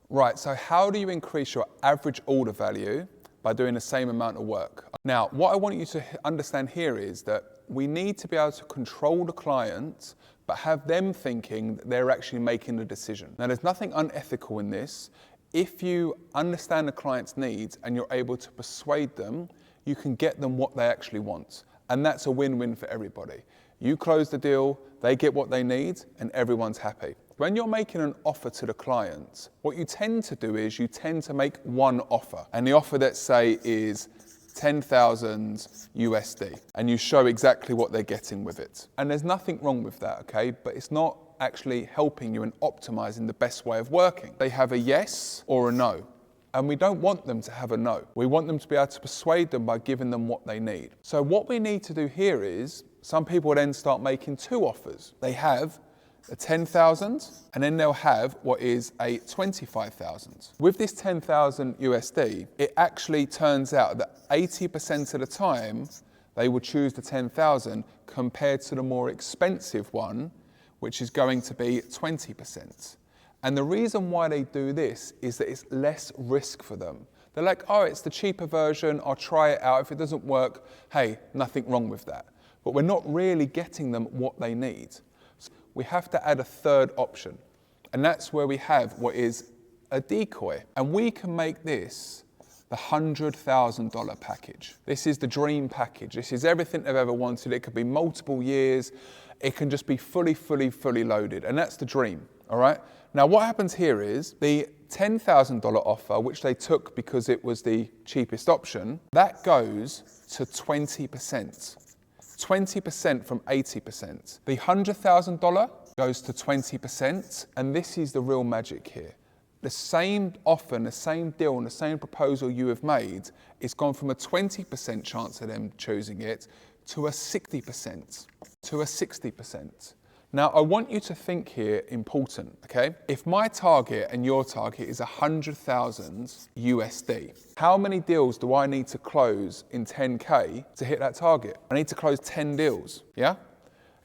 Right, so how do you increase your average order value by doing the same amount of work? Now, what I want you to understand here is that we need to be able to control the client, but have them thinking that they're actually making the decision. Now, there's nothing unethical in this. If you understand the client's needs and you're able to persuade them, you can get them what they actually want. And that's a win-win for everybody. You close the deal, they get what they need, and everyone's happy. When you're making an offer to the client, what you tend to do is you tend to make one offer. And the offer, let's say, is 10,000 USD. And you show exactly what they're getting with it. And there's nothing wrong with that, okay? But it's not actually helping you and optimizing the best way of working. They have a yes or a no. And we don't want them to have a no. We want them to be able to persuade them by giving them what they need. So what we need to do here is, some people then start making two offers. They have a 10,000 and then they'll have what is a 25,000. With this 10,000 USD, it actually turns out that 80% of the time they will choose the 10,000 compared to the more expensive one, which is going to be 20%. And the reason why they do this is that it's less risk for them. They're like, oh, it's the cheaper version, I'll try it out. If it doesn't work, hey, nothing wrong with that. But we're not really getting them what they need. So we have to add a third option. And that's where we have what is a decoy. And we can make this the $100,000 package. This is the dream package. This is everything they've ever wanted. It could be multiple years. It can just be fully loaded. And that's the dream, all right? Now, what happens here is the $10,000 offer, which they took because it was the cheapest option, that goes to 20%. 20% from 80%. The $100,000 goes to 20%, and this is the real magic here. The same offer, and the same deal, and the same proposal you have made, it's gone from a 20% chance of them choosing it to a 60%. To a 60%. Now, I want you to think here important, okay? If my target and your target is 100,000 USD, how many deals do I need to close in 10K to hit that target? I need to close 10 deals, yeah?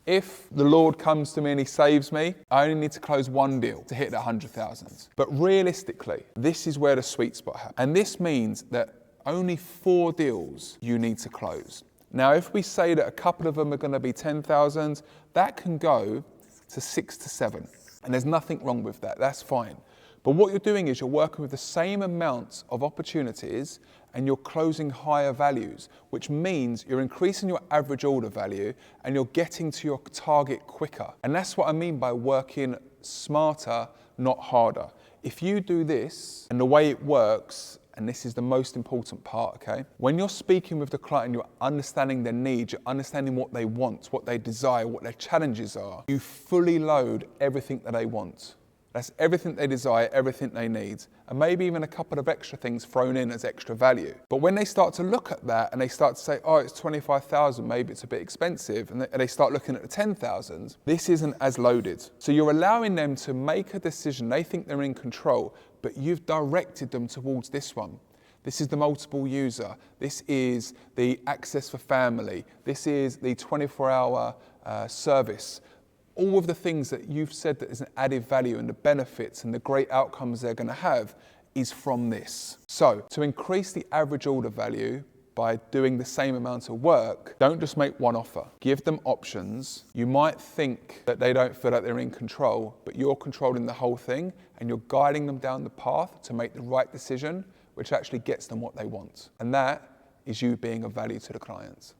If the Lord comes to me and he saves me, I only need to close one deal to hit that 100,000. But realistically, this is where the sweet spot happens. And this means that only 4 deals you need to close. Now, if we say that a couple of them are going to be 10,000, that can go to 6 to 7. And there's nothing wrong with that. That's fine. But what you're doing is you're working with the same amount of opportunities and you're closing higher values, which means you're increasing your average order value and you're getting to your target quicker. And that's what I mean by working smarter, not harder. If you do this, and the way it works, and this is the most important part, okay? When you're speaking with the client and you're understanding their needs, you're understanding what they want, what they desire, what their challenges are, you fully load everything that they want. That's everything they desire, everything they need, and maybe even a couple of extra things thrown in as extra value. But when they start to look at that and they start to say, oh, it's 25,000, maybe it's a bit expensive, and they start looking at the 10,000, this isn't as loaded. So you're allowing them to make a decision. They think they're in control, but you've directed them towards this one. This is the multiple user. This is the access for family. This is the 24-hour service. All of the things that you've said that is an added value and the benefits and the great outcomes they're going to have is from this. So to increase the average order value by doing the same amount of work, don't just make one offer. Give them options. You might think that they don't feel like they're in control, but you're controlling the whole thing and you're guiding them down the path to make the right decision, which actually gets them what they want. And that is you being of value to the clients.